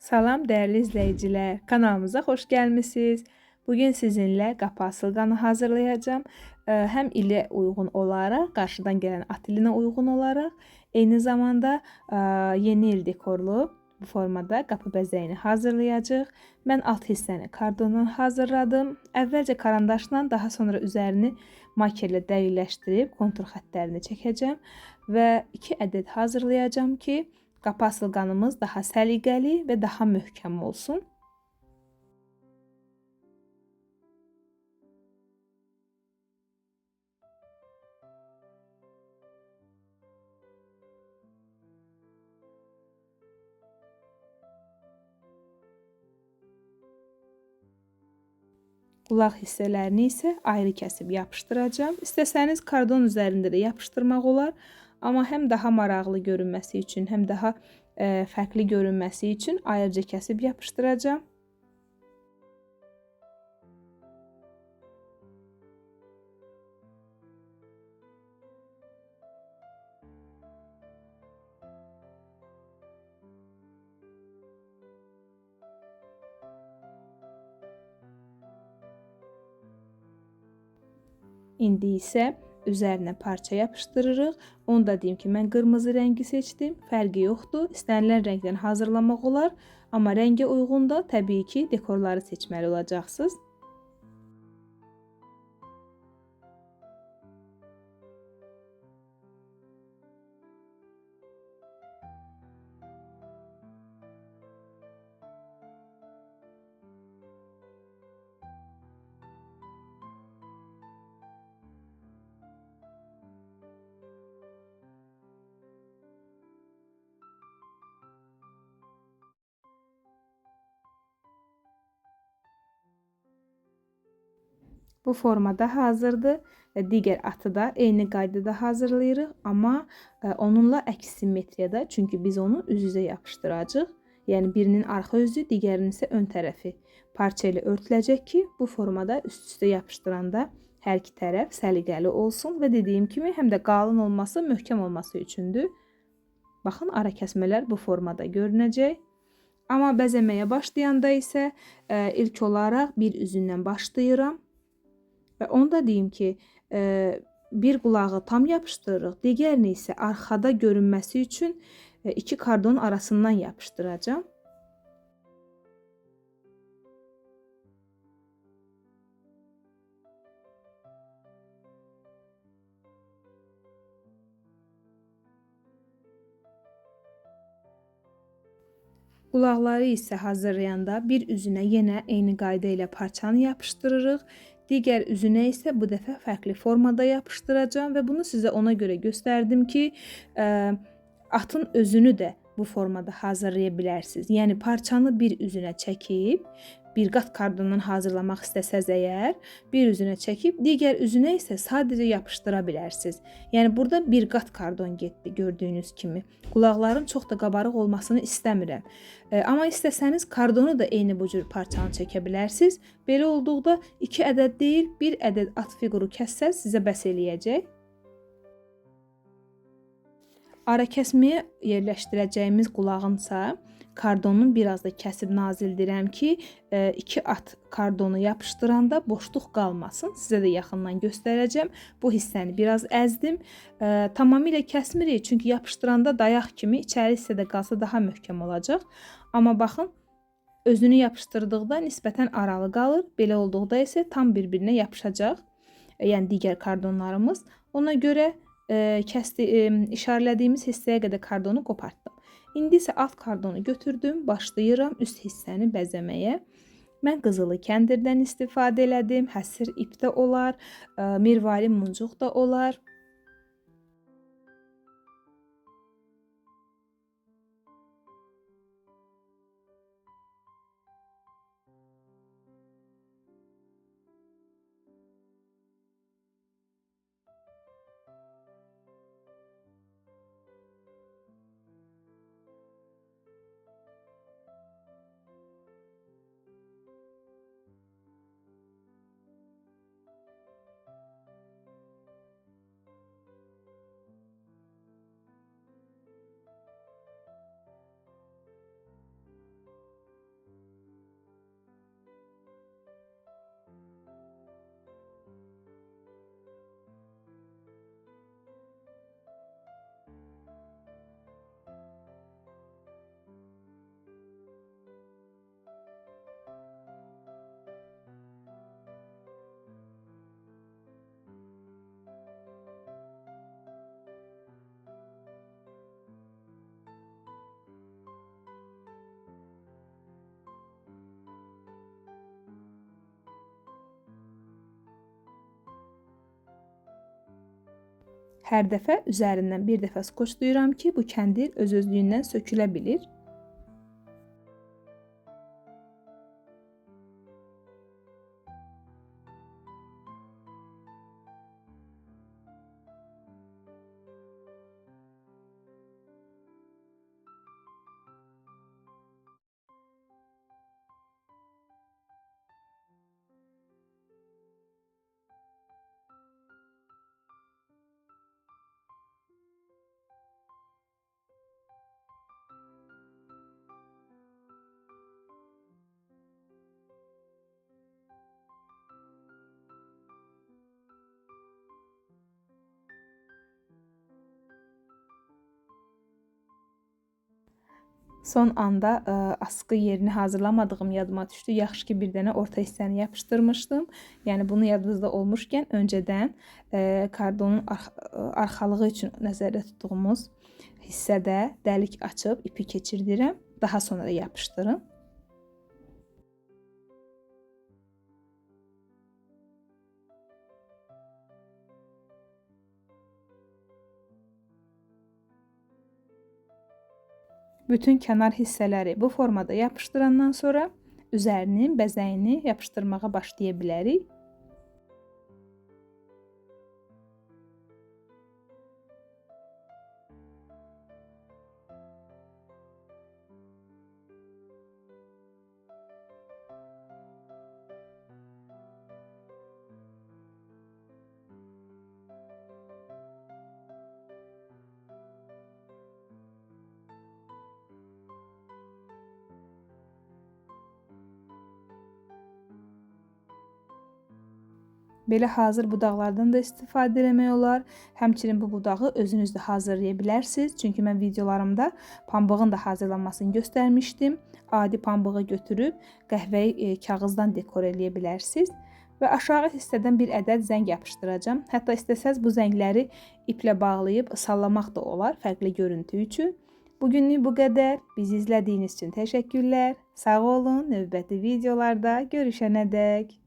Salam dəyərli izləyicilər, kanalımıza xoş gəlmisiniz. Bugün sizinlə qapı asılqanı hazırlayacağım. Həm ilə uyğun olaraq, qarşıdan gələn at ilinə uyğun olaraq, eyni zamanda yeni il dekorlu bu formada qapı bəzəyini hazırlayacağıq. Mən alt hissəni kardondan hazırladım. Əvvəlcə karandaşla, daha sonra üzərini makerlə dəqiqləşdirib kontur xəttlərini çəkəcəm və 2 ədəd hazırlayacağım ki, qapı asılqanımız daha səliqəli və daha möhkəm olsun. Qulaq hissələrini isə ayrı kəsib yapışdıracağım. İstəsəniz kardon üzərində də yapışdırmaq olar. Amma həm daha maraqlı görünməsi üçün, həm daha fərqli görünməsi üçün ayrıca kəsib yapışdıracağım. İndi isə üzərinə parça yapışdırırıq. Onu da deyim ki, mən qırmızı rəngi seçdim. Fərqi yoxdur. İstənilən rəngdən hazırlamaq olar. Amma rəngə uyğun da təbii ki, dekorları seçməli olacaqsınız. Bu formada hazırdır. Digər atı da eyni qaydada hazırlayırıq, amma onunla əks simmetriyada, çünki biz onu üz-üzə yapışdıracağıq. Yəni birinin arxa üzü, digərinin isə ön tərəfi parça ilə örtüləcək ki, bu formada üst-üstə yapışdıranda hər iki tərəf səliqəli olsun və dediyim kimi həm də qalın olması, möhkəm olması üçündür. Baxın, ara kəsmələr bu formada görünəcək. Amma bəzəməyə başlayanda isə ilk olaraq bir üzündən başlayıram. Və onu da deyim ki, bir qulağı tam yapışdırırıq, digərini isə arxada görünməsi üçün 2 kardonun arasından yapışdıracağım. Qulaqları isə hazırlayanda bir üzünə yenə eyni qayda ilə parçanı yapışdırırıq. Digər üzünə isə bu dəfə fərqli formada yapışdıracağım və bunu sizə ona görə göstərdim ki, atın özünü də bu formada hazırlaya bilərsiniz. Yəni parçanı bir üzünə çəkib, bir qat kardondan hazırlamaq istəsəz əgər, bir üzünə çəkib, digər üzünə isə sadəcə yapışdıra bilərsiniz. Yəni burada bir qat kardon getdi gördüyünüz kimi. Qulaqların çox da qabarıq olmasını istəmirəm. Amma istəsəniz kardonu da eyni bu cür parçanı çəkə bilərsiniz. Belə olduqda 2 ədəd deyil, 1 ədəd at fiquru kəssəz sizə bəs eləyəcək. Ara kəsməyə yerləşdirəcəyimiz qulağınsa kardonun biraz da kəsib nazildirəm ki, 2 at kardonu yapışdıranda boşluq qalmasın. Sizə də yaxından göstərəcəm. Bu hissəni biraz əzdim. Tamamilə kəsmirik, çünki yapışdıranda dayaq kimi içəri hissədə qalsa daha möhkəm olacaq. Amma baxın, özünü yapışdırdıqda nisbətən aralı qalır. Belə olduqda isə tam bir-birinə yapışacaq. Yəni digər kardonlarımız. Ona görə işarələdiyimiz hissəyə qədər kardonu qopartdım. İndi isə alt kardonu götürdüm, başlayıram üst hissəni bəzəməyə. Mən qızılı kəndirdən istifadə elədim, həsr ip də olar, mirvari muncuq da olar. Hər dəfə üzərindən bir dəfə skoçlayıram ki, bu kəndir öz-özlüyündən sökülə bilir. Son anda askı yerini hazırlamadığım yadıma düşdü. Yaxşı ki, bir dənə orta hissəni yapışdırmışdım. Yəni bunu yadınızda olmuşkən öncədən kardonun arxalığı üçün nəzərdə tutduğumuz hissədə dəlik açıb ipi keçirdirəm. Daha sonra da yapışdırın. Bütün kənar hissələri bu formada yapışdırandan sonra üzərinin bəzəyini yapışdırmağa başlaya bilərik. Belə hazır budaqlardan da istifadə etmək olar. Həmçinin bu budağı özünüz də hazırlaya bilərsiniz. Çünki mən videolarımda pambığın da hazırlanmasını göstərmişdim. Adi pambığı götürüb qəhvəyi kağızdan dekor eləyə bilərsiniz. Və aşağı hissədən bir ədəd zəng yapışdıracağım. Hətta istəsəz bu zəngləri iplə bağlayıb sallamaq da olar fərqli görüntü üçün. Bugünlük bu qədər. Bizi izlədiyiniz üçün təşəkkürlər. Sağ olun. Növbəti videolarda görüşənədək.